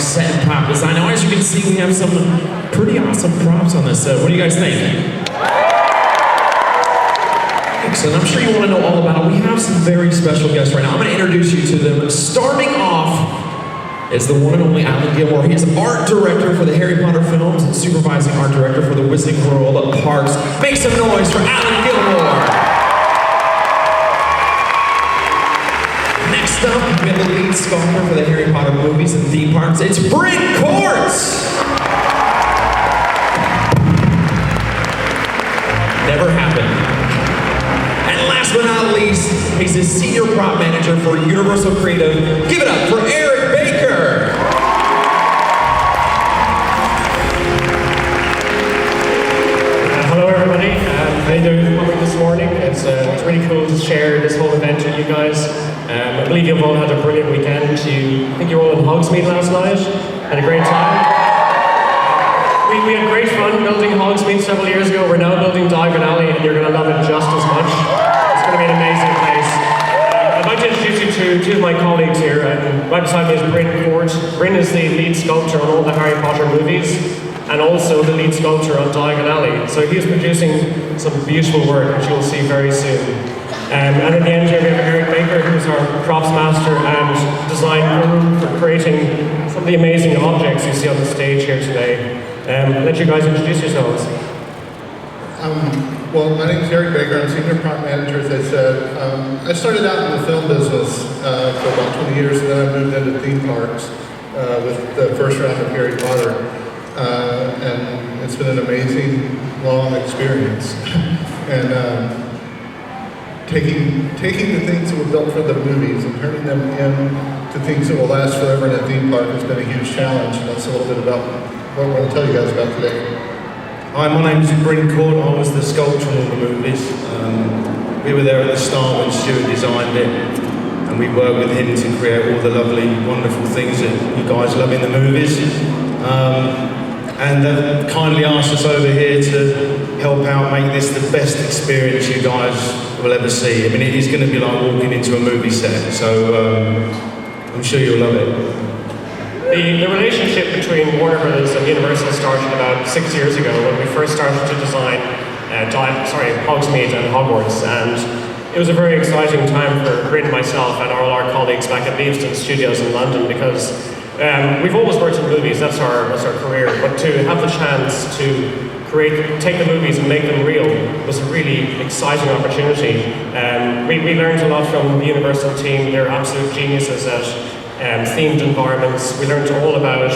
set and prop design. Now, as you can see, we have some pretty awesome props on this set. What do you guys think? Excellent. I'm sure you want to know all about it. We have some very special guests right now. I'm going to introduce you to them. Starting off is the one and only Alan Gilmore. He is art director for the Harry Potter films and supervising art director for the Wizarding World Parks. Make some noise for Alan Gilmore. Next up, we have the lead sculptor for the Harry Potter movies and theme parks. It's Bryn Courts. Never happened. And last but not least, he's a senior prop manager for Universal Creative. Give it up for Eric Baker. Hello everybody, how you doing this morning? It's really cool to share this whole event with you guys. I believe you've all had a brilliant weekend. I think you were all in Hogsmeade last night. Had a great time. We had great fun building Hogsmeade several years ago. We're now building Diagon Alley, and you're going to love it just as much. It's going to be an amazing place. I'd like to introduce you to two of my colleagues here. Right beside me is Bryn Courts. Bryn is the lead sculptor on all the Harry Potter movies, and also the lead sculptor on Diagon Alley. So he is producing some beautiful work, which you'll see very soon. And at the end here we have Eric Baker, who's our props master and design guru for creating some of the amazing objects you see on the stage here today. I'll let you guys introduce yourselves. Well, my name is Eric Baker. I'm senior prop manager, as I said. I started out in the film business for about 20 years, and then I moved into theme parks with the first round of Harry Potter. And it's been an amazing, long experience. And taking the things that were built for the movies and turning them into things that will last forever in a theme park has been a huge challenge. And that's a little bit about what I want to tell you guys about today. Hi, my name is Bryn Court. I was the sculptor on all the movies. We were there at the start when Stuart designed it, and we worked with him to create all the lovely, wonderful things that you guys love in the movies. And kindly asked us over here to help out make this the best experience you guys will ever see. I mean, it is going to be like walking into a movie set, so I'm sure you'll love it. The relationship between Warner Brothers and Universal started about 6 years ago when we first started to design Hogsmeade and Hogwarts, and it was a very exciting time for Bryn, myself, and all our colleagues back at Leavesden Studios in London, because we've always worked in movies, that's our career, but to have the chance to take the movies and make them real was a really exciting opportunity. We learned a lot from the Universal team. They're absolute geniuses at themed environments. We learned all about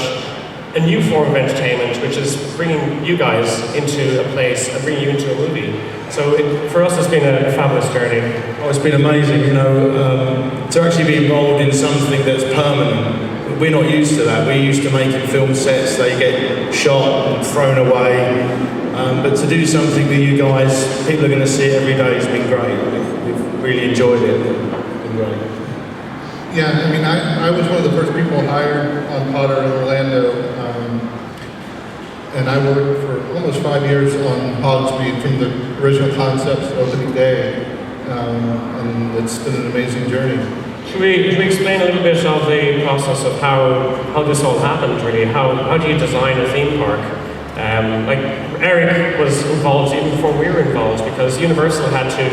a new form of entertainment, which is bringing you guys into a place and bringing you into a movie. So for us, it's been a fabulous journey. Oh, it's been amazing, you know, to actually be involved in something that's permanent. We're not used to that. We're used to making film sets, they get shot and thrown away. But to do something with you guys, people are going to see it every day, has been great. We've really enjoyed it. It's been great. Yeah, I mean, I was one of the first people hired on Potter in Orlando, and I worked for almost 5 years on Hogsmeade from the original concept to opening day, and it's been an amazing journey. Should we explain a little bit of the process of how this all happened, really? How do you design a theme park? Eric was involved even before we were involved, because Universal had to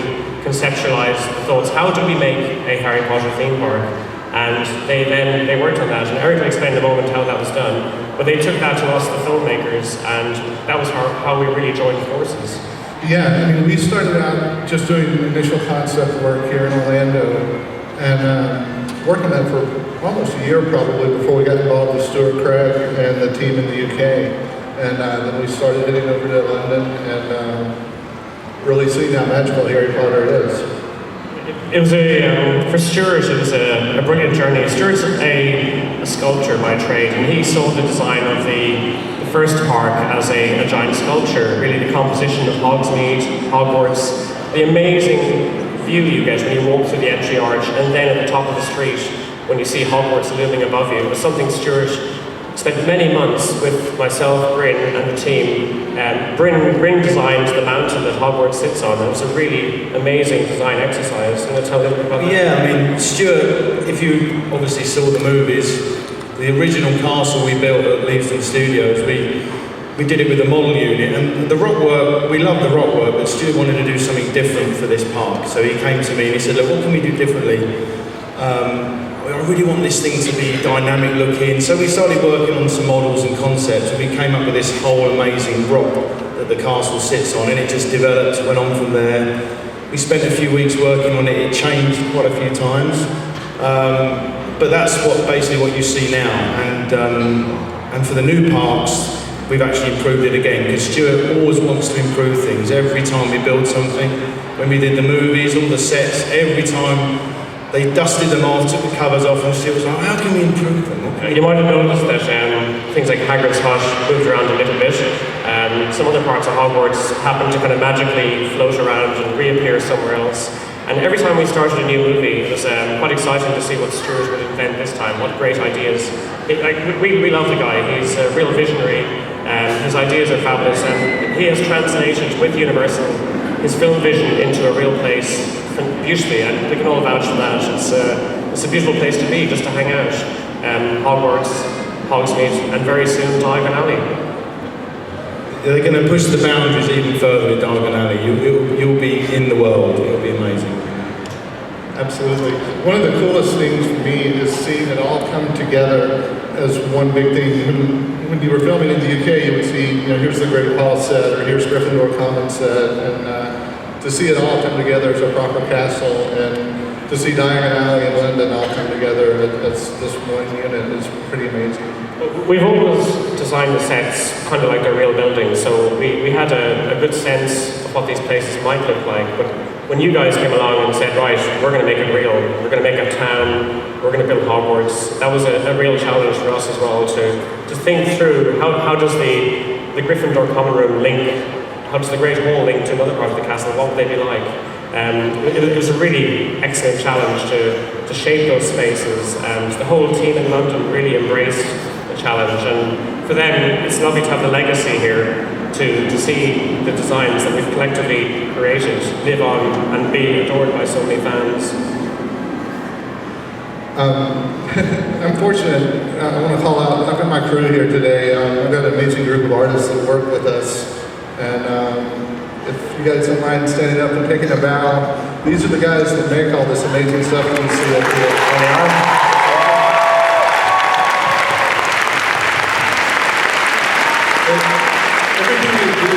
conceptualize the thoughts, how do we make a Harry Potter theme park? And they worked on that, and Eric will explain in a moment how that was done. But they took that to us, the filmmakers, and that was how we really joined forces. Yeah, I mean, we started out just doing initial concept work here in Orlando, and worked on that for almost a year probably before we got involved with Stuart Craig and the team in the UK. And then we started heading over to London and really seeing how magical Harry Potter is. It was for Stuart, it was a brilliant journey. Stuart's a sculptor by trade, and he saw the design of the first park as a giant sculpture, really the composition of Hogsmeade, Hogwarts, the amazing view you get when you walk through the entry arch, and then at the top of the street, when you see Hogwarts looming above you. It was something Stuart spent many months with myself, Bryn, and the team. Bryn designed the mountain that Hogwarts sits on. It was a really amazing design exercise. I'm going to tell a little bit about that. Yeah, I mean, Stuart, if you obviously saw the movies, The original castle we built at Leavesden Studios, we did it with a model unit, and the rock work, we love the rock work, but Stuart wanted to do something different for this park. So he came to me and he said, look, what can we do differently? I really want this thing to be dynamic looking. So we started working on some models and concepts, and we came up with this whole amazing rock that the castle sits on, and it just developed, went on from there. We spent a few weeks working on it. It changed quite a few times. But that's basically what you see now. And for the new parks, we've actually improved it again, because Stuart always wants to improve things. Every time we build something, when we did the movies, all the sets, every time they dusted them off, took the covers off, and Stuart was like, how can we improve them? You might have noticed that things like Hagrid's Hut moved around a little bit. Some other parts of Hogwarts happened to kind of magically float around and reappear somewhere else. And every time we started a new movie, it was quite exciting to see what Stuart would invent this time, what great ideas. We love the guy, he's a real visionary, his ideas are fabulous, and he has translated with Universal his film vision into a real place beautifully, and we can all vouch for that. It's a beautiful place to be, just to hang out. Hogwarts, Hogsmeade, and very soon Diagon Alley. They're going to push the boundaries even further with Diagon Alley. You'll be in the world. It'll be amazing. Absolutely. One of the coolest things for me is seeing it all come together as one big thing. When you were filming in the UK, you would see, here's the Great Hall set, or here's Gryffindor Common set, and to see it all come together as a proper castle, and to see Diagon Alley and London all come together as this one unit is pretty amazing. We've always designed the sets kind of like they're real buildings, so we had a good sense of what these places might look like. But when you guys came along and said, right, we're going to make it real, we're going to make a town, we're going to build Hogwarts, that was a real challenge for us as well to think through how does the Gryffindor Common Room link, how does the Great Hall link to another part of the castle, what would they be like? It was a really excellent challenge to shape those spaces, and the whole team in London really embraced the challenge, and for them it's lovely to have the legacy here to see the designs that we've collectively created live on and be adored by so many fans. I'm fortunate. I want to call out, I've got my crew here today. I've got an amazing group of artists that work with us, and if you guys don't mind standing up and taking a bow, these are the guys that make all this amazing stuff that you see up here. Everything we do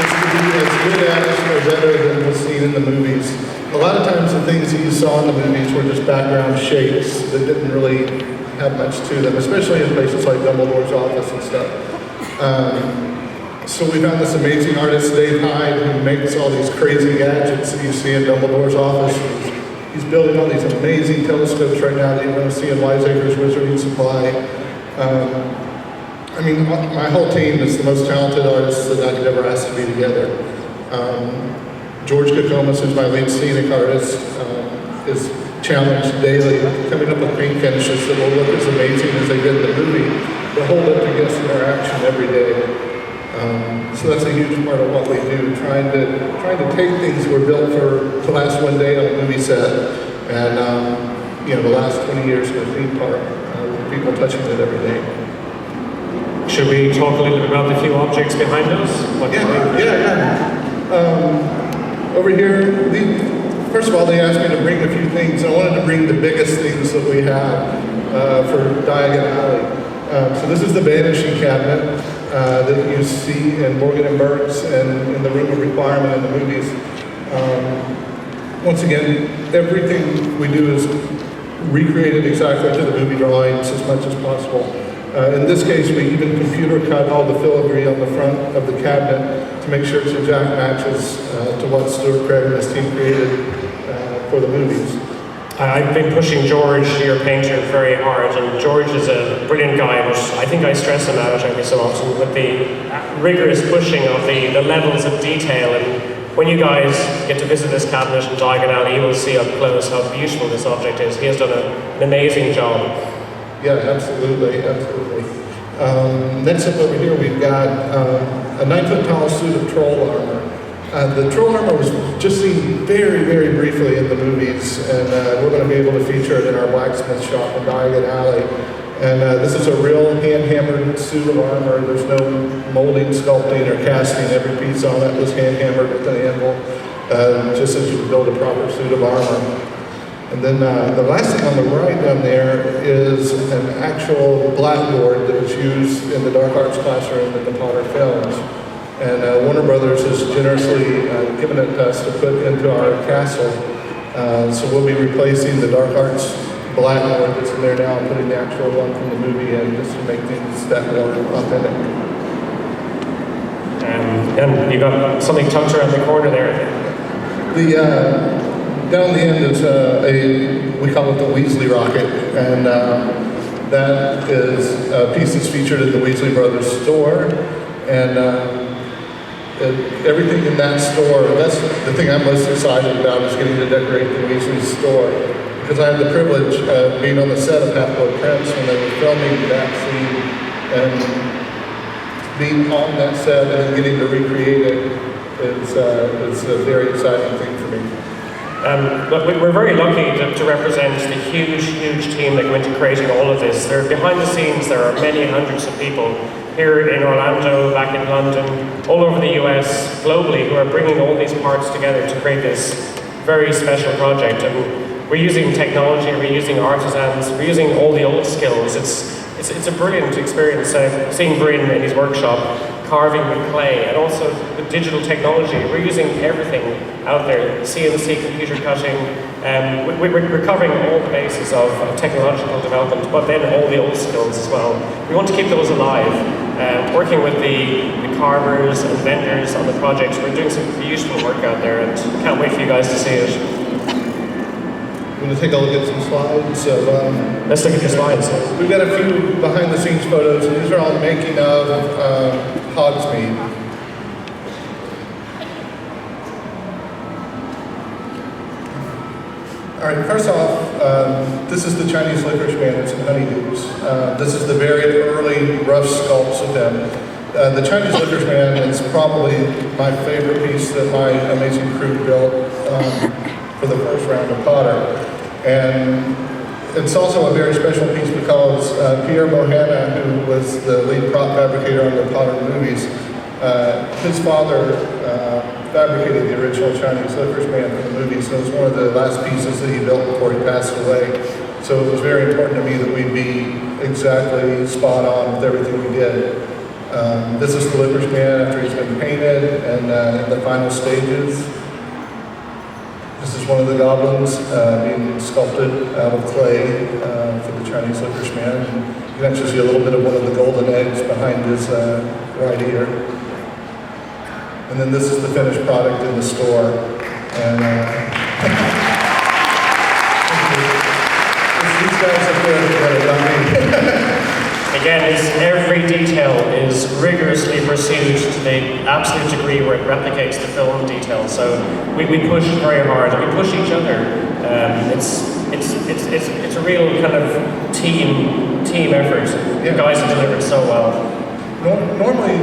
is to be as good as or better than what's seen in the movies. A lot of times the things that you saw in the movies were just background shapes that didn't really have much to them, especially in places like Dumbledore's office and stuff. So we found this amazing artist, Dave Hyde, who makes all these crazy gadgets that you see in Dumbledore's office. He's building all these amazing telescopes right now that you're going to see in Wiseacre's Wizarding Supply. I mean, my whole team is the most talented artists that I could ever ask to be together. George Kokomas, who's my lead scenic artist, is challenged daily, coming up with paint finishes that will look as amazing as they did in the movie, but hold up to guest interaction every day. So that's a huge part of what we do, trying to take things that were built for the last one day on a movie set, and the last 20 years in a theme park, with people touching it every day. Should we talk a little bit about the few objects behind us? Yeah. Over here, first of all, they asked me to bring a few things. I wanted to bring the biggest things that we have for Diagon Alley. So this is the vanishing cabinet that you see in Morgan and Burke's and in the Room of Requirement in the movies. Once again, everything we do is recreated exactly to the movie drawings as much as possible. In this case, we even computer cut all the filigree on the front of the cabinet to make sure it's exact matches to what Stuart Craig and his team created for the movies. I've been pushing George, your painter, very hard, and George is a brilliant guy, but I think I stress him out every so often with the rigorous pushing of the levels of detail. And when you guys get to visit this cabinet in Diagon Alley, you will see up close how beautiful this object is. He has done an amazing job. Yeah, absolutely. Next up over here, we've got a 9-foot tall suit of troll armor. The troll armor was just seen very, very briefly in the movies, and we're going to be able to feature it in our blacksmith shop in Diagon Alley. And this is a real hand-hammered suit of armor. There's no molding, sculpting, or casting. Every piece on it was hand-hammered with an anvil, just as you would build a proper suit of armor. And then the last thing on the right down there is an actual blackboard that was used in the dark arts classroom in the Potter films. And Warner Brothers has generously given it to us to put into our castle. So we'll be replacing the dark arts blackboard that's in there now and putting the actual one from the movie in just to make things that more authentic. And you got something tucked around the corner there, I think. Down the end is we call it the Weasley rocket, and that is a piece that's featured in the Weasley Brothers store. And everything in that store, that's the thing I'm most excited about, is getting to decorate the Weasley store. Because I had the privilege of being on the set of Half-Blood Prince when they were filming that scene, and being on that set and getting to recreate it is a very exciting thing for me. Look, we're very lucky to represent the huge team that went into creating all of this. There, behind the scenes, there are many hundreds of people here in Orlando, back in London, all over the US, globally, who are bringing all these parts together to create this very special project. And we're using technology, we're using artisans, we're using all the old skills. It's a brilliant experience seeing Bryn in his workshop, carving with clay, and also with digital technology. We're using everything out there, CNC, computer cutting. We're covering all the bases of technological development, but then all the old skills as well. We want to keep those alive. Working with the carvers and vendors on the project, we're doing some beautiful work out there, and can't wait for you guys to see it. I'm going to take a look at some slides. Let's look at the slides. We've got a few behind-the-scenes photos, and these are all making of Hogsmeade. All right, first off, this is the Chinese Licorice Man. It's in honeydews. This is the very early rough sculpts of him. The Chinese Licorice Man is probably my favorite piece that my amazing crew built for the first round of Potter. And it's also a very special piece because Pierre Bohanna, who was the lead prop fabricator on the Potter movies, his father fabricated the original Chinese Licorice Man for the movies, and it was one of the last pieces that he built before he passed away. So it was very important to me that we be exactly spot on with everything we did. This is the Licorice Man after he's been painted and in the final stages. This is one of the goblins being sculpted out of clay for the Chinese Licorice Man. And you can actually see a little bit of one of the golden eggs behind his right ear. And then this is the finished product in the store. And these guys up there that are done. Again, every detail is rigorously pursued to the absolute degree where it replicates the film detail. So we push very hard, and we push each other. It's a real kind of team effort. You guys have delivered so well. Normally,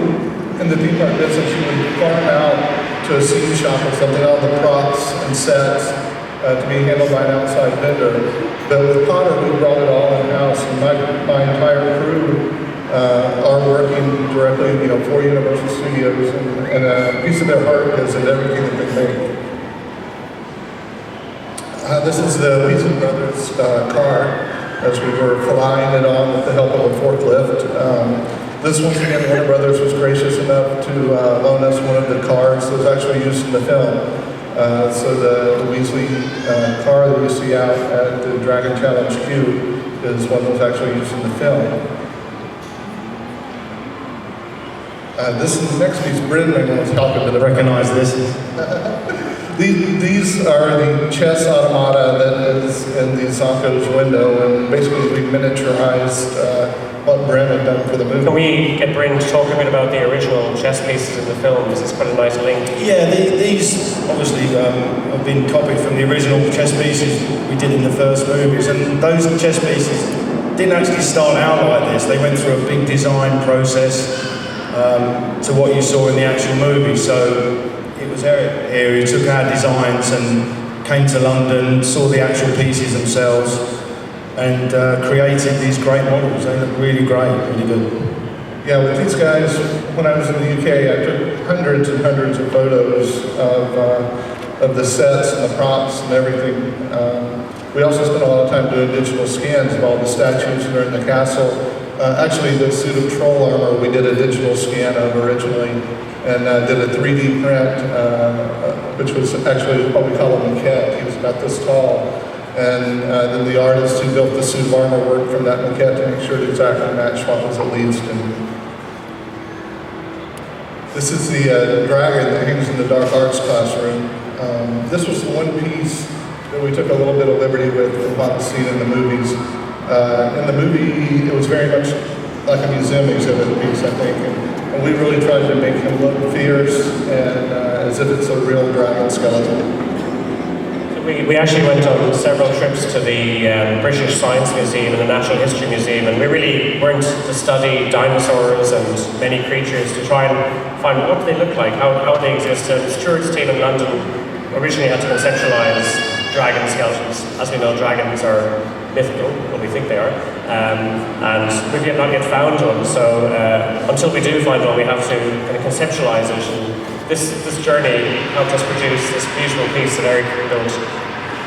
in the theme park business, you would farm out to a scene shop or something, all the props and sets to be handled by an outside vendor. But with Potter, we brought it all in-house, and my entire crew are working directly, for Universal Studios, and a piece of their heart is in everything that they make. This is the Weasley Brothers car, as we were flying it on with the help of a forklift. This once again, Warner Brothers was gracious enough to loan us one of the cars that was actually used in the film. So the Weasley car that you see out at the Dragon Challenge Q is one that was actually used in the film. This is the next piece. Bryn may want to talk a bit about. Recognize this. These are the chess automata that is in the Zonko's window, and basically we miniaturized what Bryn had done for the movie. Can we get Bryn to talk a bit about the original chess pieces in the film? This is quite a nice link. Yeah, these obviously have been copied from the original chess pieces we did in the first movies, and those chess pieces didn't actually start out like this. They went through a big design process to what you saw in the actual movie. So it was Eric here who took our designs and came to London, saw the actual pieces themselves, and created these great models. They look really great, really good. Yeah, with these guys, when I was in the UK, I took hundreds and hundreds of photos of the sets and the props and everything. We also spent a lot of time doing digital scans of all the statues that are in the castle. Actually, the suit of troll armor, we did a digital scan of originally, and did a 3D print, which was actually what we call a maquette. He was about this tall. And then the artist who built the suit of armor worked from that maquette to make sure it exactly matched what was at least. And this is the dragon that hangs in the dark arts classroom. This was the one piece that we took a little bit of liberty with from what was seen in the movies. In the movie, it was very much like a museum exhibit piece, I think. And we really tried to make him look fierce and as if it's a real dragon skeleton. We actually went on several trips to the British Science Museum and the Natural History Museum, and we really weren't to study dinosaurs and many creatures to try and find what they look like, how they existed. Stuart's team in London originally had to conceptualize dragon skeletons. As we know, dragons are mythical, well, we think they are, and we've not yet found one, so until we do find one, we have to kind of conceptualize it. And this journey helped us produce this beautiful piece that Eric built.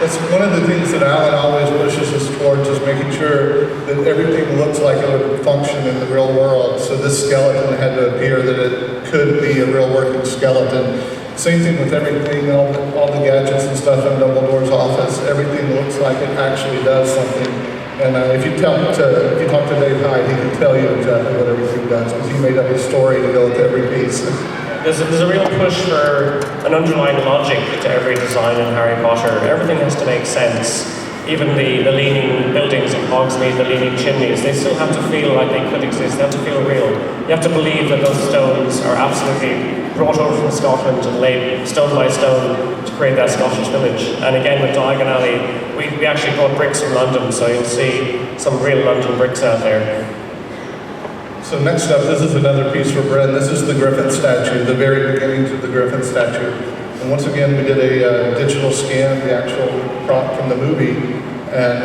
That's one of the things that Alan always pushes us towards, is making sure that everything looks like it would function in the real world. So this skeleton had to appear that it could be a real working skeleton. Same thing with everything, all the gadgets and stuff in Dumbledore's office. Everything looks like it actually does something. And if you talk to Dave Hyde, he can tell you exactly what everything does, because he made up a story to go with every piece. There's a real push for an underlying logic to every design in Harry Potter. Everything has to make sense. Even the leaning buildings in Hogsmeade, the leaning chimneys, they still have to feel like they could exist. They have to feel real. You have to believe that those stones are absolutely brought over from Scotland and laid stone by stone to create that Scottish village. And again, with Diagon Alley, we actually brought bricks from London, so you'll see some real London bricks out there. So next up, this is another piece for Bren. This is the Griffin statue, the very beginnings of the Griffin statue. And once again, we did a digital scan, the actual prop from the movie, and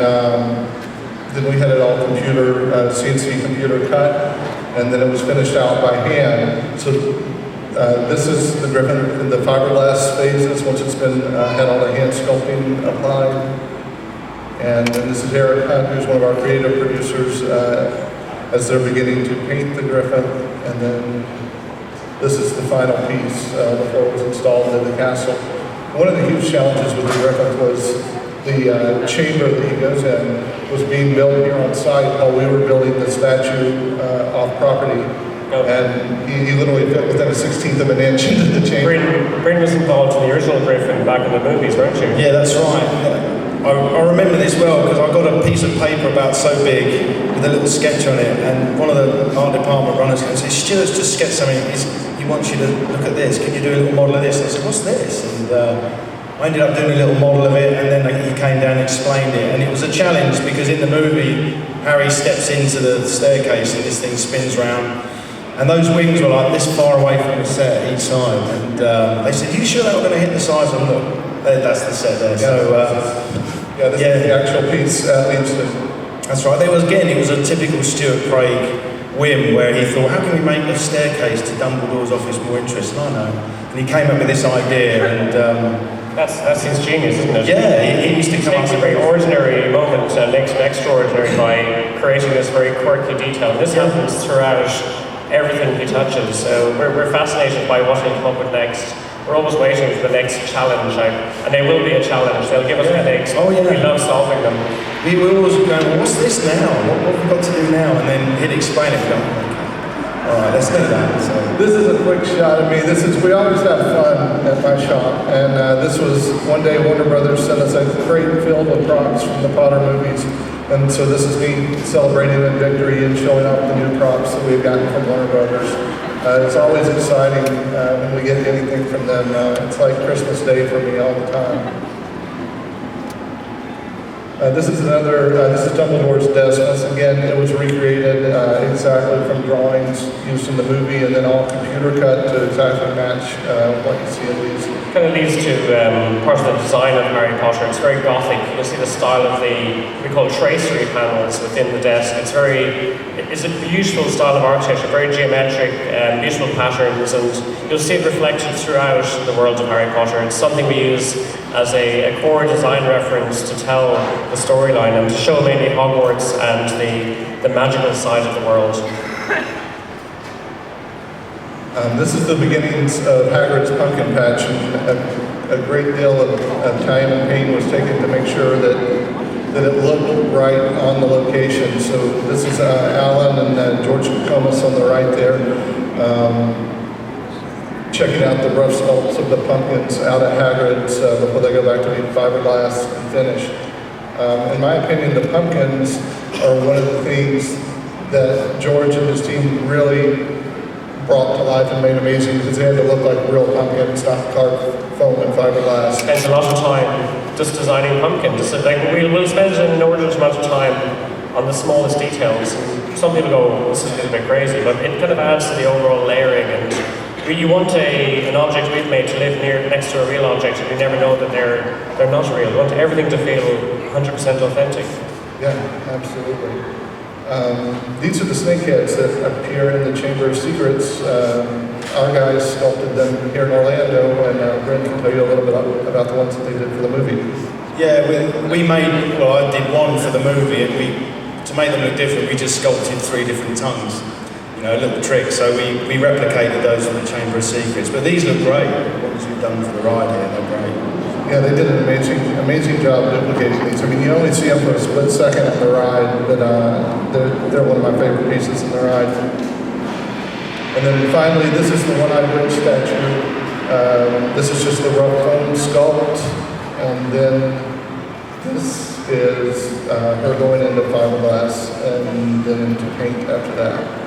then we had it all CNC computer cut, and then it was finished out by hand. So this is the Griffin in the fiberglass phases, once it's been had all the hand sculpting applied. And then this is Eric Hunt, who's one of our creative producers, as they're beginning to paint the Griffin, and then this is the final piece before it was installed in the castle. One of the huge challenges with the Griffin was the chamber that he goes in was being built here on site while we were building the statue off property. And he literally fit within a 1/16 of an inch into the chamber. Bryn was involved in the original Griffin back in the movies, weren't you? Yeah, that's right. I remember this well because I got a piece of paper about so big with a little sketch on it, and one of the art department runners came and said, "Stuart's just sketched something. He wants you to look at this. Can you do a little model of this?" And I said, "What's this?" And I ended up doing a little model of it, and then he came down and explained it. And it was a challenge because in the movie, Harry steps into the staircase and this thing spins round. And those wings were like this far away from the set each side. And they said, "You sure they were going to hit the sides?" And look, that's the set there. Yeah, this is the actual piece at Leamston. That's right. It was a typical Stuart Craig whim where he thought, how can we make the staircase to Dumbledore's office more interesting? I know. And he came up with this idea, and that's his genius, isn't it? Yeah, he used to come up takes with a very ordinary moment and makes it extraordinary by creating this very quirky detail. This happens throughout everything he touches. So we're fascinated by what he'll come up with next. We're always waiting for the next challenge, and they will be a challenge. They'll give us headaches. Oh, yeah. We love solving them. We were always going, well, what's this now? What have we got to do now? And then he'd explain it. Go, okay. All right, let's do that. So this is a quick shot of me. We always have fun at my shop, and this was one day Warner Brothers sent us a crate filled with props from the Potter movies, and so this is me celebrating a victory and showing off the new props that we've gotten from Warner Brothers. It's always exciting when we get anything from them. It's like Christmas Day for me all the time. This is Dumbledore's desk. Once again, it was recreated exactly from drawings used in the movie, and then all computer cut to exactly match what you see in these. Kind of leads to part of the design of Harry Potter. It's very gothic. You'll see the style of we call tracery panels within the desk. It's a beautiful style of architecture, very geometric, beautiful patterns, and you'll see it reflected throughout the world of Harry Potter. It's something we use as a core design reference to tell the storyline and to show mainly Hogwarts and the magical side of the world. This is the beginnings of Hagrid's pumpkin patch, and a great deal of time and pain was taken to make sure that it looked right on the location. So this is Alan and George Comas on the right there, checking out the rough sculpts of the pumpkins out at Hagrid's before they go back to being fiberglass and finish. In my opinion, the pumpkins are one of the things that George and his team really brought to life and made amazing, because they had to look like real pumpkins, not carved foam and fiberglass. Spends a lot of time just designing pumpkins. We'll spend an inordinate amount of time on the smallest details. And some people go, this is a bit crazy, but it kind of adds to the overall layering. And you want an object we've made to live next to a real object, and you never know that they're not real. You want everything to feel 100% authentic. Yeah, absolutely. These are the snakeheads that appear in the Chamber of Secrets. Our guys sculpted them here in Orlando, and Brent can tell you a little bit about the ones that they did for the movie. Yeah, I did one for the movie, and to make them look different, we just sculpted 3 different tongues. You know, a little trick, so we replicated those for the Chamber of Secrets. But these look great. What you've done for the ride here, they're great. Yeah, they did an amazing job duplicating these. I mean, you only see them for a split second at the ride, but they're one of my favorite pieces in the ride. And then finally, this is the One-Eyed Witch statue. This is just the rough foam sculpt, and then this is her going into fiberglass and then into paint after that.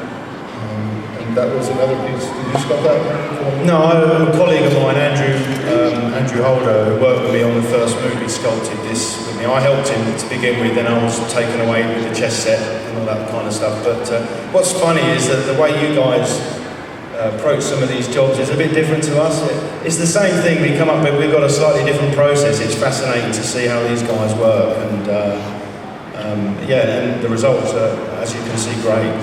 That was another piece. Did you sculpt that one? No, a colleague of mine, Andrew Holder, who worked with me on the first movie, sculpted this with me. I helped him to begin with, then I was taken away with the chess set and all that kind of stuff. But what's funny is that the way you guys approach some of these jobs is a bit different to us. It's the same thing we come up with. We've got a slightly different process. It's fascinating to see how these guys work, and and the results are, as you can see, great.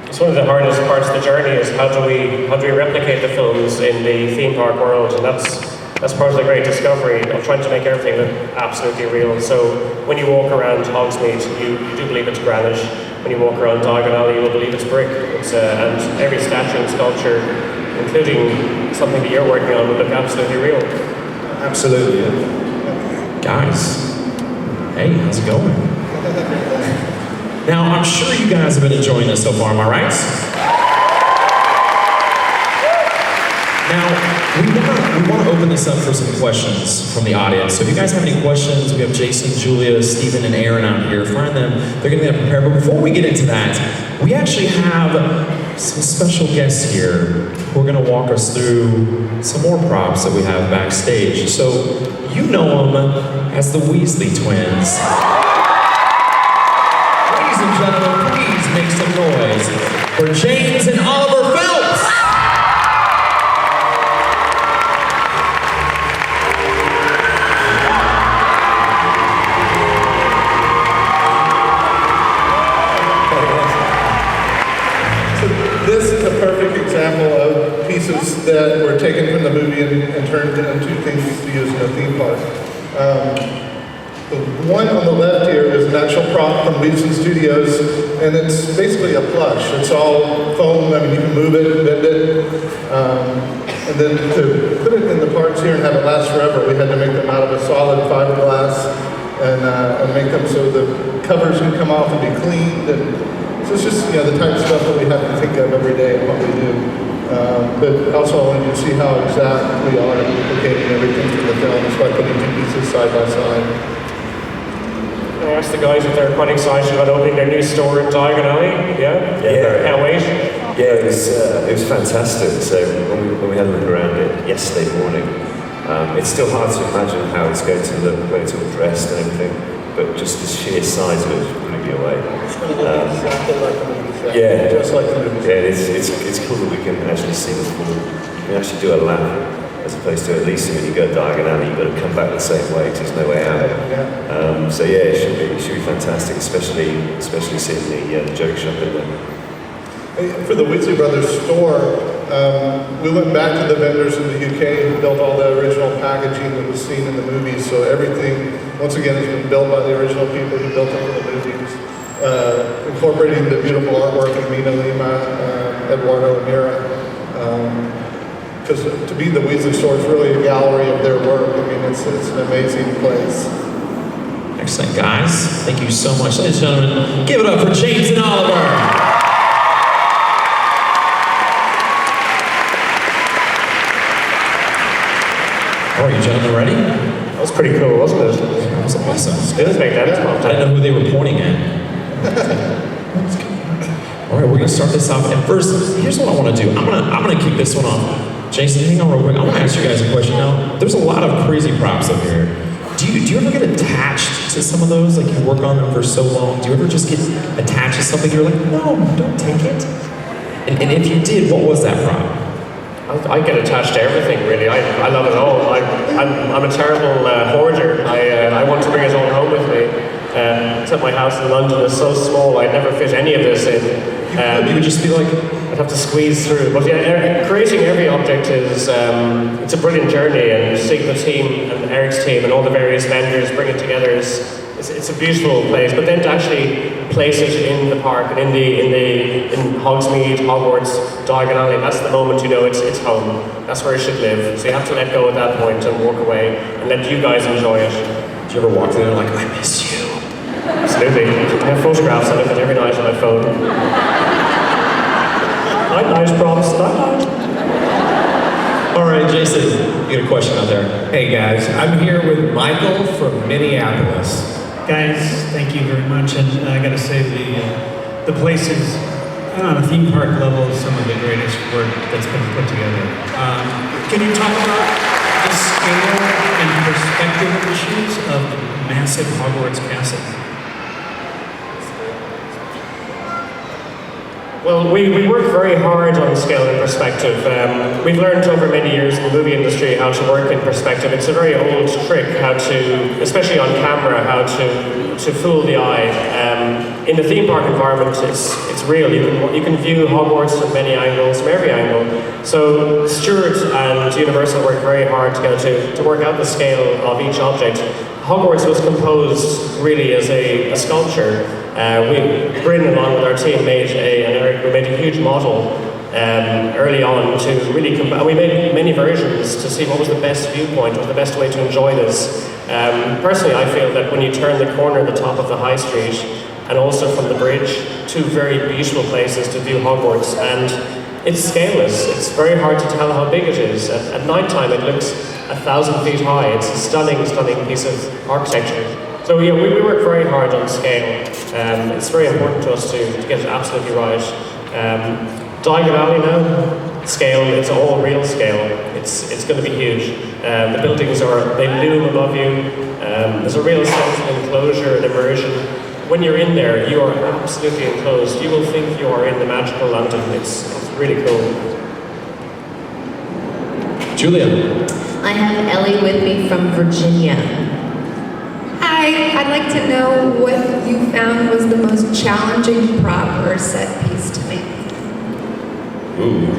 It's one of the hardest parts of the journey is how do we replicate the films in the theme park world, and that's part of the great discovery of trying to make everything look absolutely real. So when you walk around Hogsmeade, you do believe it's granite. When you walk around Diagon Alley, you will believe it's brick. And every statue and sculpture, including something that you're working on, will look absolutely real. Absolutely, yeah. Guys, hey, how's it going? Now, I'm sure you guys have been enjoying this so far, am I right? Now, we want to open this up for some questions from the audience. So if you guys have any questions, we have Jason, Julia, Stephen, and Aaron out here. Find them. They're going to be prepared. But before we get into that, we actually have some special guests here who are going to walk us through some more props that we have backstage. So you know them as the Weasley twins. Ladies and gentlemen, please make some noise for James and Oliver Phelps. This is a perfect example of pieces that were taken from the movie and turned into things to use in a theme park. The one on the left here is an actual prop from Weasley Studios, and it's basically a plush. It's all foam. I mean, you can move it and bend it. And then to put it in the parks here and have it last forever, we had to make them out of a solid fiberglass and make them so the covers can come off and be cleaned. And so it's just, the type of stuff that we have to think of every day and what we do. But also I wanted you to see how exact we are at duplicating everything from the films by putting 2 pieces side by side. I asked the guys if they're quite excited about opening their new store in Diagon Alley. Yeah? Can't wait. Yeah, it was fantastic. So when we had a look around it yesterday morning, It's still hard to imagine how it's going to look when it's all dressed and everything, but just the sheer size of it blew me away. It's going to look exactly like the movie set. Yeah, Just like the movie set. yeah, it's cool that we can actually see the full. You can actually do a lap as opposed to at least when you go diagonally, you've got to come back the same way because there's no way out. So yeah, it should be fantastic, especially seeing the joke shop in there. For the Weasley Brothers store, we went back to the vendors in the UK and built all the original packaging that was seen in the movies. So everything, once again, has been built by the original people who built it for the movies, incorporating the beautiful artwork of Mina Lima, Eduardo Amira. Because to be the Weasley store is really a gallery of their work. I mean, it's an amazing place. Excellent, guys. Thank you so much. Ladies and gentlemen, give it up for James and Oliver. All right, you gentlemen ready? That was pretty cool, wasn't it? That was awesome. Didn't make that I didn't know who they were pointing at. All right, we're gonna start this off. And first, here's what I want to do. I'm gonna kick this one off. Jason, hang on real quick. I want to ask you guys a question. Now, there's a lot of crazy props up here. Do you ever get attached to some of those? Like you work on them for so long. Do you ever just get attached to something? You're like, no, don't take it. And if you did, what was that prop? I get attached to everything, really. I love it all. I'm a terrible hoarder. I want to bring it all home with me. Except my house in London is so small, I'd never fit any of this in. You would just be like, I'd have to squeeze through. But yeah, creating every object is, it's a brilliant journey, and seeing the team and Eric's team and all the various vendors bring it together it's a beautiful place. But then to actually place it in the park and in Hogsmeade, Hogwarts, Diagon Alley, that's the moment you know it's home. That's where it should live. So you have to let go at that point and walk away and let you guys enjoy it. do you ever walk through there like, I miss you? Absolutely. I have photographs. I look at every night on my phone. Nice props. All right, Jason, you got a question out there. Hey guys, I'm here with Michael from Minneapolis. Guys, thank you very much, and I gotta say the place is, on a theme park level, some of the greatest work that's been put together. Can you talk about the scale and perspective issues of the massive Hogwarts castle? Well, we work very hard on scale and perspective. We've learned over many years in the movie industry how to work in perspective. It's a very old trick, how to, especially on camera, how to fool the eye. In the theme park environment, it's real. You can view Hogwarts from many angles, from every angle. So Stuart and Universal worked very hard to work out the scale of each object. Hogwarts was composed really as a sculpture. Bryn, along with our team, made a huge model early on to really we made many versions to see what was the best viewpoint, what was the best way to enjoy this. Personally, I feel that when you turn the corner at the top of the high street, and also from the bridge, two very beautiful places to view Hogwarts, and it's scaleless. It's very hard to tell how big it is. At night time, it looks 1,000 feet high. It's a stunning, stunning piece of architecture. So yeah, we work very hard on scale. It's very important to us to get it absolutely right. Diagon Alley now, scale, it's all real scale. It's going to be huge. The buildings they loom above you. There's a real sense of enclosure and immersion. When you're in there, you are absolutely enclosed. You will think you are in the magical London. It's really cool. Julia. I have Ellie with me from Virginia. Hi, I'd like to know what you found was the most challenging prop or set piece to make.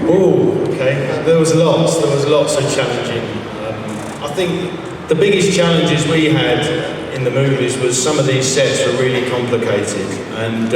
Ooh, okay. There was lots of challenging. I think the biggest challenges we had in the movies was some of these sets were really complicated, and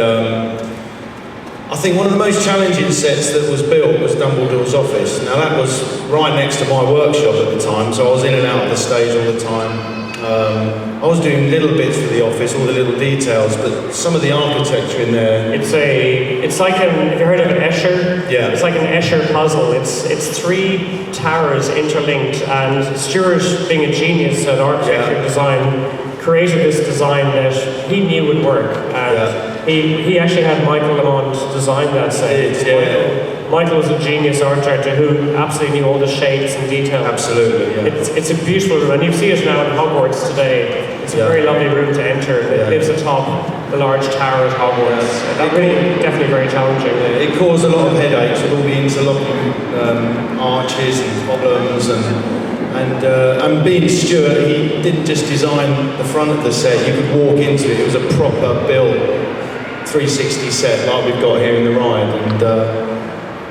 I think one of the most challenging sets that was built was Dumbledore's office. Now that was right next to my workshop at the time, so I was in and out of the stage all the time. I was doing little bits for the office, all the little details, but some of the architecture in there. It's like have you heard of an Escher? Yeah. It's like an Escher puzzle. It's three towers interlinked, and Stuart, being a genius at architecture design, created this design that he knew would work. And he actually had Michael Lamont design that set. Michael was a genius art director who absolutely knew all the shapes and details. Absolutely, yeah. It's a beautiful room, and you see it now in Hogwarts today. It's a very lovely room to enter. It lives atop the large tower at Hogwarts. That really, definitely very challenging. It caused a lot of headaches with all the interlocking arches and columns and being Stuart, he didn't just design the front of the set, you could walk into it. It was a proper built 360 set like we've got here in the ride. And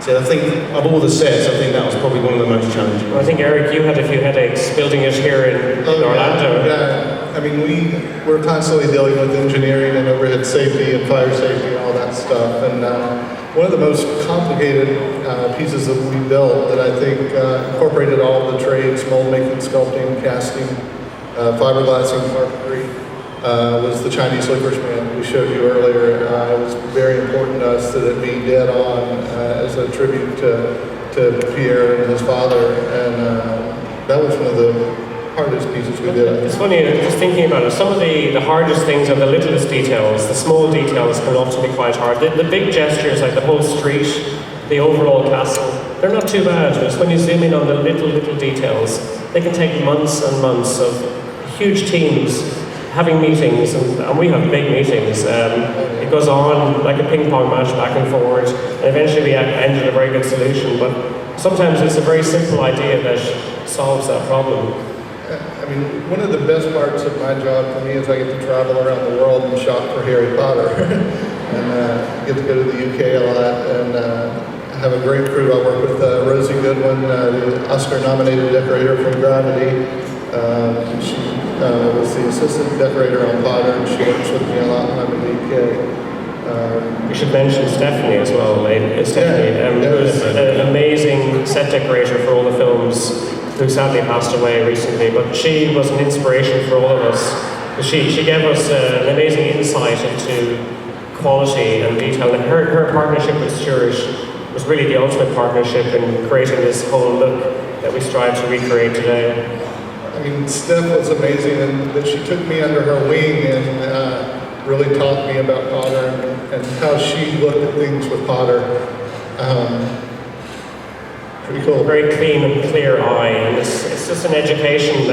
so I think of all the sets, I think that was probably one of the most challenging. Well, I think, Eric, you had a few headaches building it here in Orlando. Yeah, I mean, we're constantly dealing with engineering and overhead safety and fire safety and all that stuff. And one of the most complicated pieces that we built that I think incorporated all of the trades, mold making, sculpting, casting, fiberglassing, carpentry, was the Chinese Licorice Man we showed you earlier. It was very important to us that it be dead on as a tribute to Pierre and his father, and that was one of the hardest pieces we did. It's funny, just thinking about it, some of the hardest things are the littlest details. The small details can often be quite hard. The big gestures, like the whole street, the overall castle, they're not too bad. It's when you zoom in on the little details, they can take months and months of huge teams having meetings, and we have big meetings. It goes on like a ping pong match back and forward, and eventually we end in a very good solution, but sometimes it's a very simple idea that solves that problem. I mean, one of the best parts of my job for me is I get to travel around the world and shop for Harry Potter. And get to go to the UK a lot, and have a great crew. I work with Rosie Goodwin, the Oscar-nominated decorator from Gravity. She was the assistant decorator on Potter, and she works with me a lot when I'm in the UK. We should mention Stephanie as well. Stephanie, who was an amazing set decorator for all the films, who sadly passed away recently, but she was an inspiration for all of us. She gave us an amazing insight into quality and detail, and her partnership with Stuart was really the ultimate partnership in creating this whole look that we strive to recreate today. I mean, Steph was amazing, and that she took me under her wing and really taught me about Potter and how she looked at things with Potter. Pretty cool. Very clean and clear eye, and it's just an education.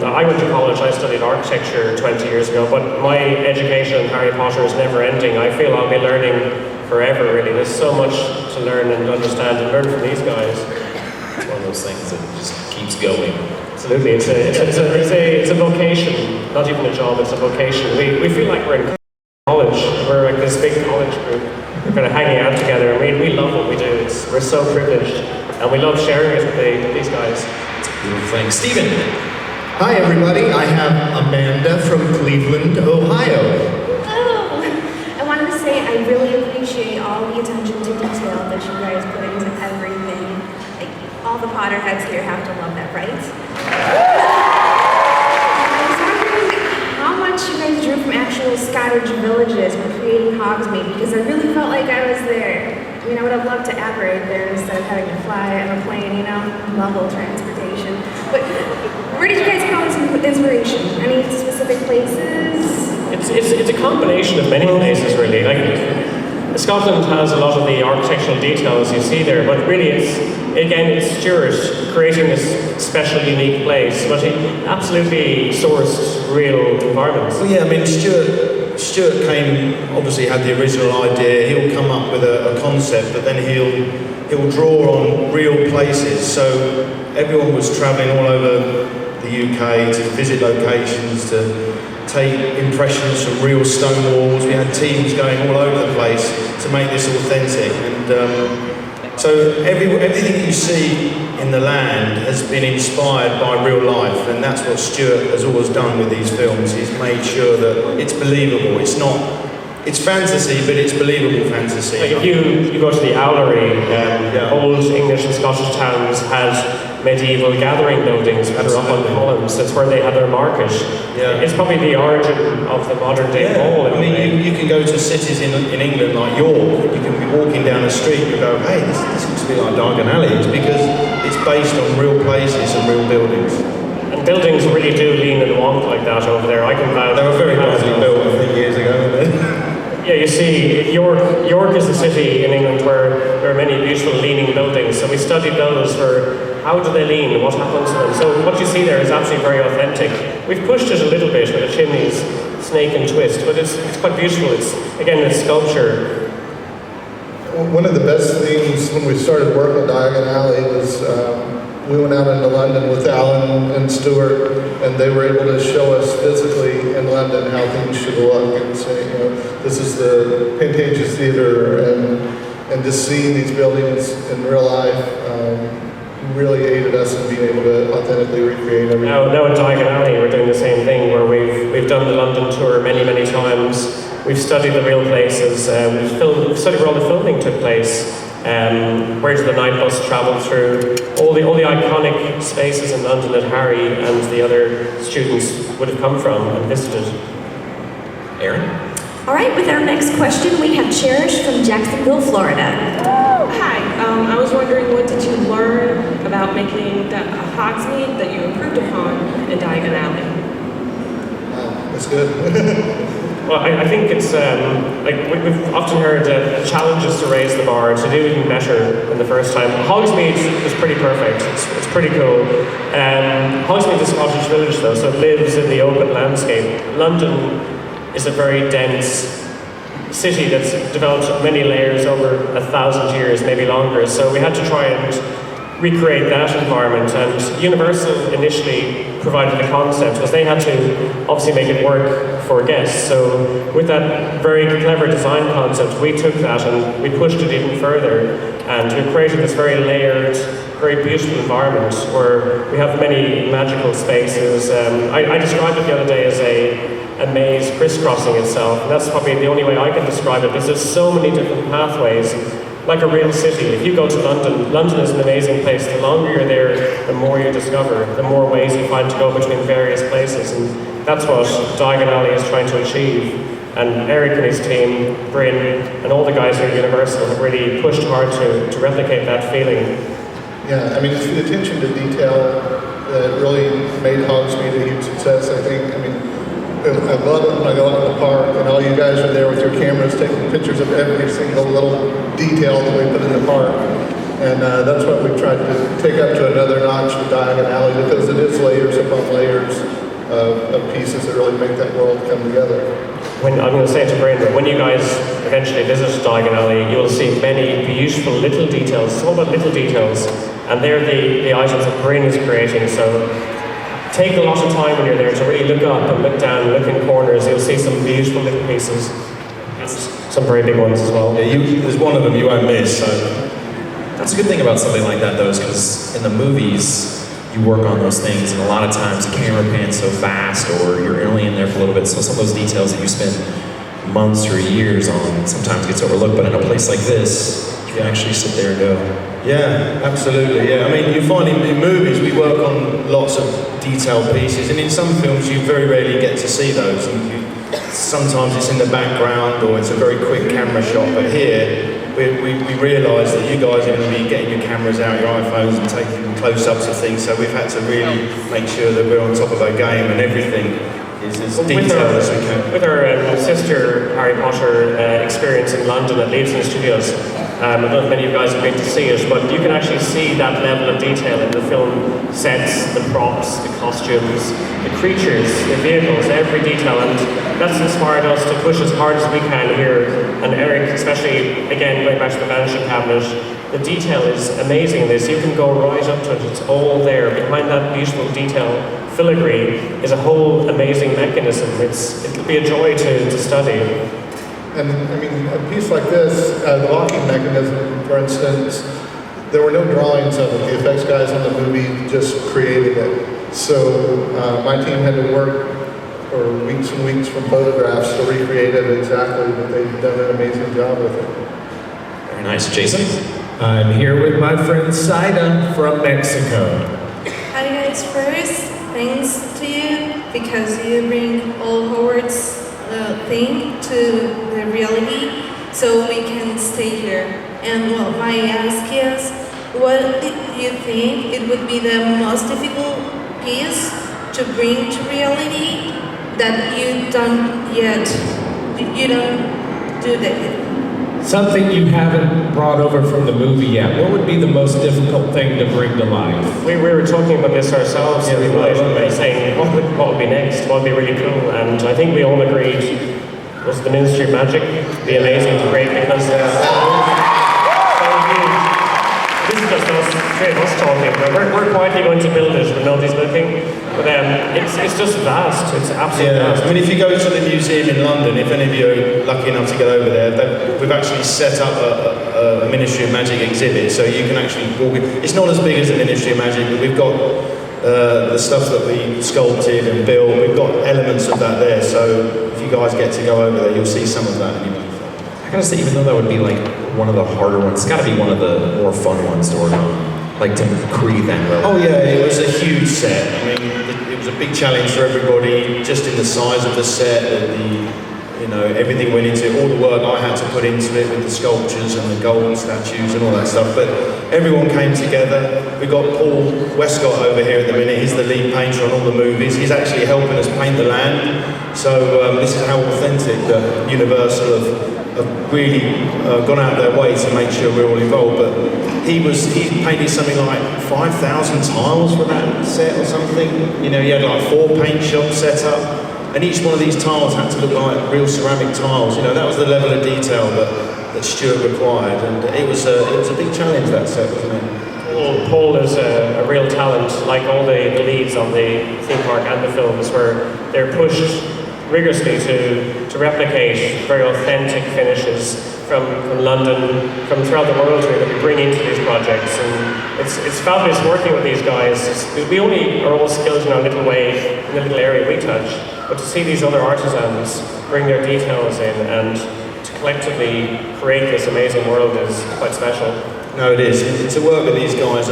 I went to college, I studied architecture 20 years ago, but my education in Harry Potter is never ending. I feel I'll be learning forever, really. There's so much to learn and understand and learn from these guys. It's one of those things that just keeps going. Absolutely, it's a vocation, not even a job, it's a vocation. We feel like we're in college, we're like this big college group. We're kind of hanging out together, and we love what we do. We're so privileged, and we love sharing it with these guys. It's a beautiful thing. Stephen. Hi everybody, I have Amanda from Cleveland, Ohio. Oh, I wanted to say I really appreciate all the attention to detail that you guys put into everything. Like, all the Potterheads here have to love that, right? I was wondering how much you guys drew from actual Scottish villages when creating Hogsmeade, because I really felt like I was there. I mean, I would have loved to apparate there instead of having to fly on a plane, you know, level transportation. But where did you guys come with inspiration? Any specific places? It's a combination of many places, really. Like, Scotland has a lot of the architectural details you see there, but really it's Stuart creating this special, unique place, but he absolutely sourced real environments. Well, yeah, I mean, Stuart came, obviously had the original idea. He'll come up with a concept, but then he'll draw on real places. So everyone was travelling all over the UK to visit locations, to take impressions from real stone walls. We had teams going all over the place to make this authentic. And so everything you see in the land has been inspired by real life, and that's what Stuart has always done with these films. He's made sure that it's believable. It's fantasy, but it's believable fantasy. Like if you go to the Owlery, old English and Scottish towns had medieval gathering buildings that are up on columns. That's where they had their market. Yeah. It's probably the origin of the modern day mall. I mean, you can go to cities in England like York. You can be walking down the street and go, hey, this looks a bit like Diagon Alley. It's because it's based on real places and real buildings. And buildings really do lean and wonk like that over there. I can vouch. They were very badly built, I think, years ago. Yeah, you see, York is a city in England where there are many beautiful leaning buildings. So we studied those for how do they lean, what happens to them. So what you see there is actually very authentic. We've pushed it a little bit with the chimneys, snake and twist, but it's quite beautiful. It's sculpture. One of the best things when we started work at Diagon Alley was we went out into London with Alan and Stuart, and they were able to show us physically in London how things should look and say, this is the Pantages Theatre, and just seeing these buildings in real life really aided us in being able to authentically recreate everything. Now at Diagon Alley, we're doing the same thing where we've done the London tour many, many times. We've studied the real places. We've studied where all the filming took place. Where did the night bus travel through? All the iconic spaces in London that Harry and the other students would have come from and visited. Aaron? All right, with our next question, we have Cherish from Jacksonville, Florida. Hi, I was wondering, what did you learn about making a Hogsmeade that you improved upon in Diagon Alley? That's good. Well, I think it's we've often heard challenges to raise the bar, to do even better than the first time. Hogsmeade is pretty perfect. It's pretty cool. Hogsmeade is a Scottish village though, so it lives in the open landscape. London is a very dense city that's developed many layers over 1,000 years, maybe longer. So we had to try and recreate that environment, and Universal initially provided the concept because they had to obviously make it work for guests. So with that very clever design concept, we took that and we pushed it even further, and we created this very layered, very beautiful environment where we have many magical spaces. I described it the other day as a maze crisscrossing itself, and that's probably the only way I can describe it, because there's so many different pathways, like a real city. If you go to London, London is an amazing place. The longer you're there, the more you discover, the more ways you find to go between various places, and that's what Diagon Alley is trying to achieve. And Eric and his team, Bryn, and all the guys here at Universal have really pushed hard to replicate that feeling. Yeah, I mean, it's the attention to detail that really made Hogsmeade a huge success, I think. I mean, I love it when I go out in the park and all you guys are there with your cameras taking pictures of every single little detail that we put in the park. And that's what we've tried to take up to another notch with Diagon Alley, because it is layers upon layers of pieces that really make that world come together. I'm going to say to Bryn that when you guys eventually visit Diagon Alley, you will see many beautiful little details. It's all about little details, and they're the items that Bryn is creating. So take a lot of time when you're there to really look up and look down, look in corners. You'll see some beautiful little pieces, and some very big ones as well. Yeah, there's one of them you won't miss. So that's a good thing about something like that, though, is because in the movies, you work on those things, and a lot of times the camera pans so fast, or you're only in there for a little bit, so some of those details that you spend months or years on sometimes gets overlooked. But in a place like this, you can actually sit there and go, yeah, absolutely, yeah. I mean, you find in movies we work on lots of detailed pieces, and in some films you very rarely get to see those. Sometimes it's in the background or it's a very quick camera shot, but here we realise that you guys are going to be getting your cameras out, your iPhones, and taking close-ups of things, so we've had to really make sure that we're on top of our game and everything is as detailed as we can. With our sister Harry Potter experience in London at Leavesden Studios, I don't know if many of you guys have been to see it, but you can actually see that level of detail in the film sets, the props, the costumes, the creatures, the vehicles, every detail, and that's inspired us to push as hard as we can here. And Eric, especially, again, going back to the vanishing cabinet, the detail is amazing in this. You can go right up to it, it's all there. Behind that beautiful detail, filigree is a whole amazing mechanism. It'll be a joy to study. And I mean, a piece like this, the locking mechanism, for instance, there were no drawings of it. The effects guys on the movie just created it. So my team had to work for weeks and weeks from photographs to recreate it exactly, but they've done an amazing job with it. very nice. Jason? I'm here with my friend Saida from Mexico. Hi guys, first, thanks to you because you bring all Howard's thing to the reality so we can stay here. And what I ask is, what do you think it would be the most difficult piece to bring to reality that you don't yet, you don't do that. Something you haven't brought over from the movie yet. What would be the most difficult thing to bring to life? We were talking about this ourselves the other night, and saying what would be next, what would be really cool, and I think we all agreed was the Ministry of Magic be amazing to create because this is just us, three of us talking, but we're quietly going to build it when nobody's looking. But it's just vast. It's absolutely vast. I mean, if you go to the museum in London, if any of you are lucky enough to get over there, we've actually set up a Ministry of Magic exhibit, so you can actually walk in. It's not as big as the Ministry of Magic, but we've got the stuff that we sculpted and built. We've got elements of that there, so if you guys get to go over there, you'll see some of that anyway. I gotta say, even though that would be like one of the harder ones, it's gotta be one of the more fun ones to work on. Like to create that well. Oh yeah, it was a huge set. I mean, it was a big challenge for everybody, just in the size of the set, everything went into it, all the work I had to put into it with the sculptures and the golden statues and all that stuff. But everyone came together. We got Paul Westcott over here at the minute. He's the lead painter on all the movies. He's actually helping us paint the land. So this is how authentic that Universal have really gone out of their way to make sure we're all involved. But he painted something like 5,000 tiles for that set or something. He had like 4 paint shops set up, and each one of these tiles had to look like real ceramic tiles. That was the level of detail that Stuart required, and it was a big challenge, that set, wasn't it? Paul is a real talent, like all the leads on the theme park and the films, where they're pushed rigorously to replicate very authentic finishes from London, from throughout the world really, that we bring into these projects. And it's fabulous working with these guys. We only are all skilled in our little way, in the little area we touch, but to see these other artisans bring their details in and to collectively create this amazing world is quite special. No, it is. To work with these guys,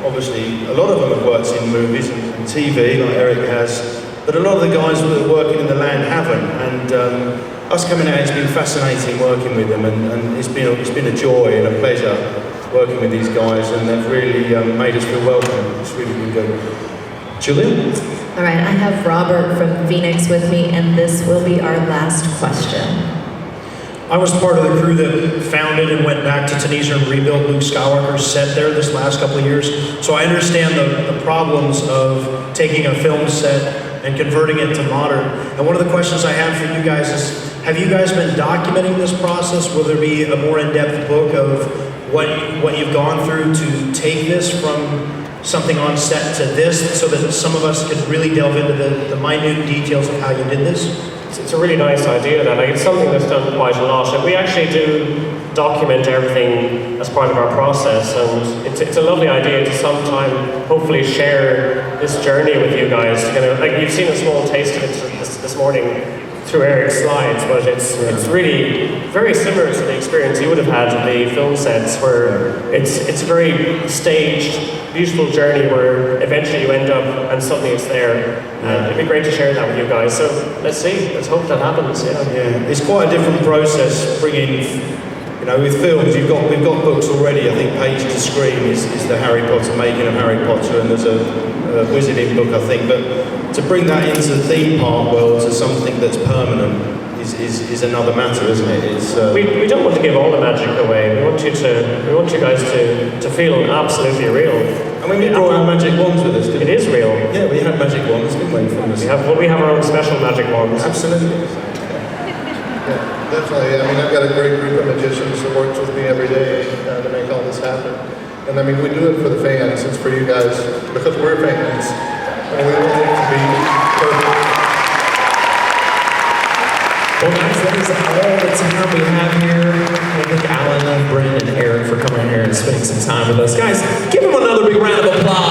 obviously a lot of them have worked in movies and TV, like Eric has, but a lot of the guys that are working in the land haven't. And us coming out, it's been fascinating working with them, and it's been a joy and a pleasure working with these guys, and they've really made us feel welcome. It's really been good. Julia? All right, I have Robert from Phoenix with me, and this will be our last question. I was part of the crew that founded and went back to Tunisia and rebuilt Luke Skywalker's set there this last couple of years. So I understand the problems of taking a film set and converting it to modern. And one of the questions I have for you guys is, have you guys been documenting this process? Will there be a more in-depth book of what you've gone through to take this from something on set to this, so that some of us could really delve into the minute details of how you did this? It's a really nice idea, that it's something that's done quite a lot. And we actually do document everything as part of our process, and it's a lovely idea to sometime hopefully share this journey with you guys. Like you've seen a small taste of it this morning through Eric's slides, but it's really very similar to the experience you would have had at the film sets, where it's a very staged, beautiful journey where eventually you end up and suddenly it's there. And it'd be great to share that with you guys. So let's see, let's hope that happens. Yeah, it's quite a different process bringing, with films, we've got books already. I think Page to Screen is the Harry Potter making of Harry Potter, and there's a Wizarding book, I think. But to bring that into the theme park world to something that's permanent is another matter, isn't it? We don't want to give all the magic away. We want you guys to feel absolutely real. I mean, we brought our magic wands with us, didn't we? It is real. Yeah, we had magic wands, didn't we? We have our own special magic wands. Absolutely. Yeah, definitely. I mean, I've got a great group of magicians that works with me every day to make all this happen. And I mean, we do it for the fans. It's for you guys because we're fans. And we want it to be perfect. Well, guys, that is all the time we have here. I thank Alan, Brent, and Eric for coming here and spending some time with us. Guys, give them another big round of applause.